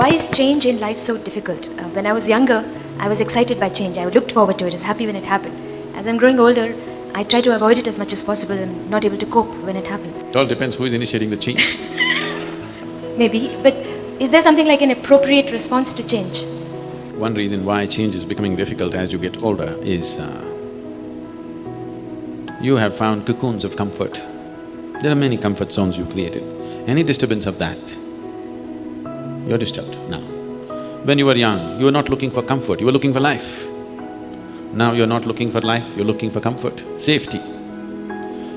Why is change in life so difficult? When I was younger, I was excited by change. I looked forward to it, I was happy when it happened. As I'm growing older, I try to avoid it as much as possible and not able to cope when it happens. It all depends who is initiating the change. Maybe, but is there something like an appropriate response to change? One reason why change is becoming difficult as you get older is you have found cocoons of comfort. There are many comfort zones you created. Any disturbance of that, you're disturbed now. When you were young, you were not looking for comfort, you were looking for life. Now you're not looking for life, you're looking for comfort, safety.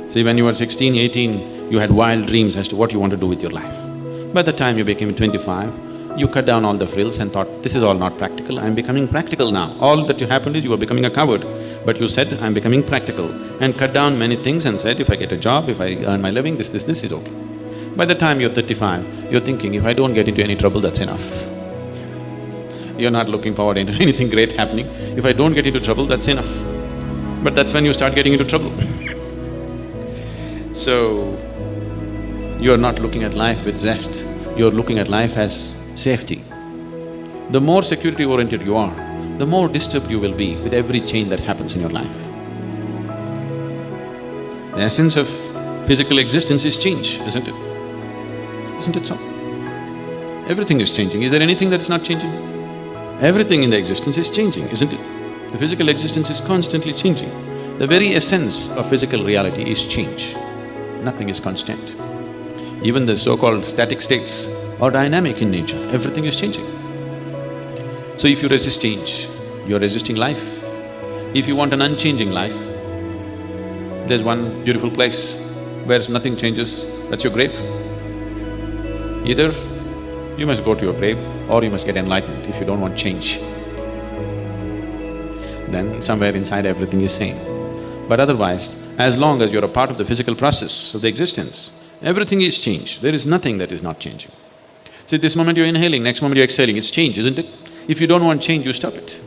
See, when you were 16, 18, you had wild dreams as to what you want to do with your life. By the time you became 25, you cut down all the frills and thought, this is all not practical, I'm becoming practical now. All that happened is you were becoming a coward, but you said, I'm becoming practical, and cut down many things and said, if I get a job, if I earn my living, this is okay. By the time you're 35, you're thinking, if I don't get into any trouble, that's enough. You're not looking forward into anything great happening. If I don't get into trouble, that's enough. But that's when you start getting into trouble. So, you're not looking at life with zest, you're looking at life as safety. The more security-oriented you are, the more disturbed you will be with every change that happens in your life. The essence of physical existence is change, isn't it? Isn't it so? Everything is changing. Is there anything that's not changing? Everything in the existence is changing, isn't it? The physical existence is constantly changing. The very essence of physical reality is change. Nothing is constant. Even the so-called static states are dynamic in nature, everything is changing. So if you resist change, you're resisting life. If you want an unchanging life, there's one beautiful place where nothing changes, that's your grave. Either you must go to your grave or you must get enlightened if you don't want change. Then somewhere inside everything is same. But otherwise, as long as you're a part of the physical process of the existence, everything is change, there is nothing that is not changing. See, this moment you're inhaling, next moment you're exhaling, it's change, isn't it? If you don't want change, you stop it.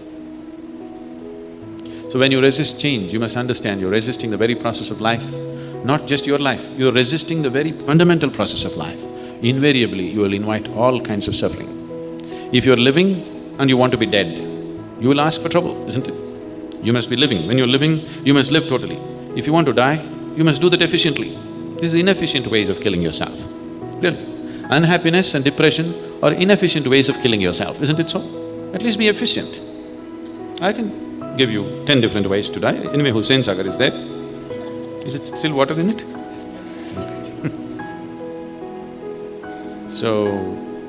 So when you resist change, you must understand you're resisting the very process of life, not just your life, you're resisting the very fundamental process of life. Invariably, you will invite all kinds of suffering. If you're living and you want to be dead, you will ask for trouble, isn't it? You must be living. When you're living, you must live totally. If you want to die, you must do that efficiently. These are inefficient ways of killing yourself, really. Unhappiness and depression are inefficient ways of killing yourself, isn't it so? At least be efficient. I can give you 10 different ways to die. Anyway, Hussain Sagar is there. Is it still water in it? So,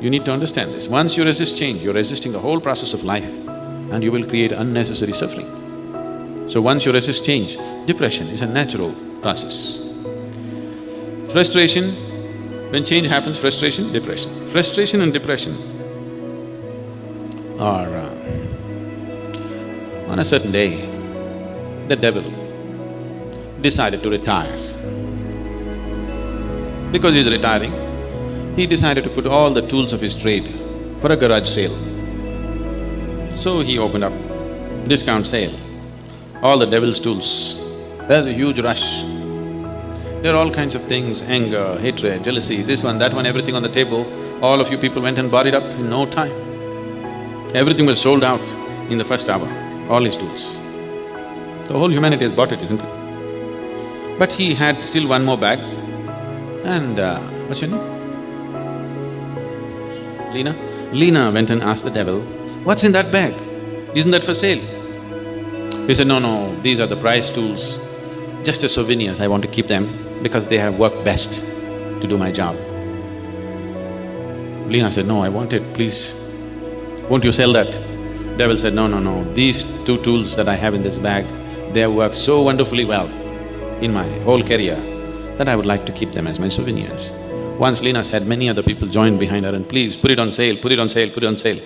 you need to understand this. Once you resist change, you're resisting the whole process of life and you will create unnecessary suffering. So once you resist change, depression is a natural process. Frustration, when change happens, frustration, depression. Frustration and depression are… on a certain day, the devil decided to retire. Because he's retiring, he decided to put all the tools of his trade for a garage sale. So he opened up discount sale, all the devil's tools. There's a huge rush. There are all kinds of things, anger, hatred, jealousy, this one, that one, everything on the table. All of you people went and bought it up in no time. Everything was sold out in the first hour, all his tools. The whole humanity has bought it, isn't it? But he had still one more bag and what's your name? Leena? Leena went and asked the devil, what's in that bag? Isn't that for sale? He said, no, these are the prize tools, just as souvenirs, I want to keep them because they have worked best to do my job. Leena said, no, I want it, please, won't you sell that? Devil said, no, these two tools that I have in this bag, they have worked so wonderfully well in my whole career that I would like to keep them as my souvenirs. Once Leena said, many other people joined behind her and please put it on sale, put it on sale, put it on sale.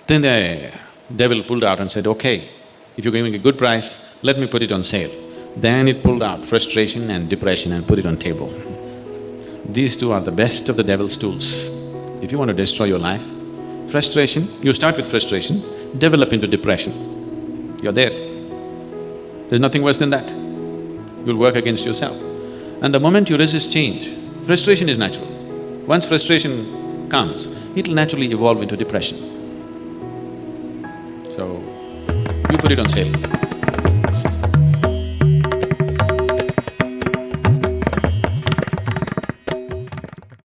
Then the devil pulled out and said, okay, if you're giving a good price, let me put it on sale. Then it pulled out frustration and depression and put it on table. These two are the best of the devil's tools. If you want to destroy your life, frustration, you start with frustration, develop into depression. You're there. There's nothing worse than that. You'll work against yourself. And the moment you resist change, frustration is natural. Once frustration comes, it'll naturally evolve into depression. So, you put it on sale.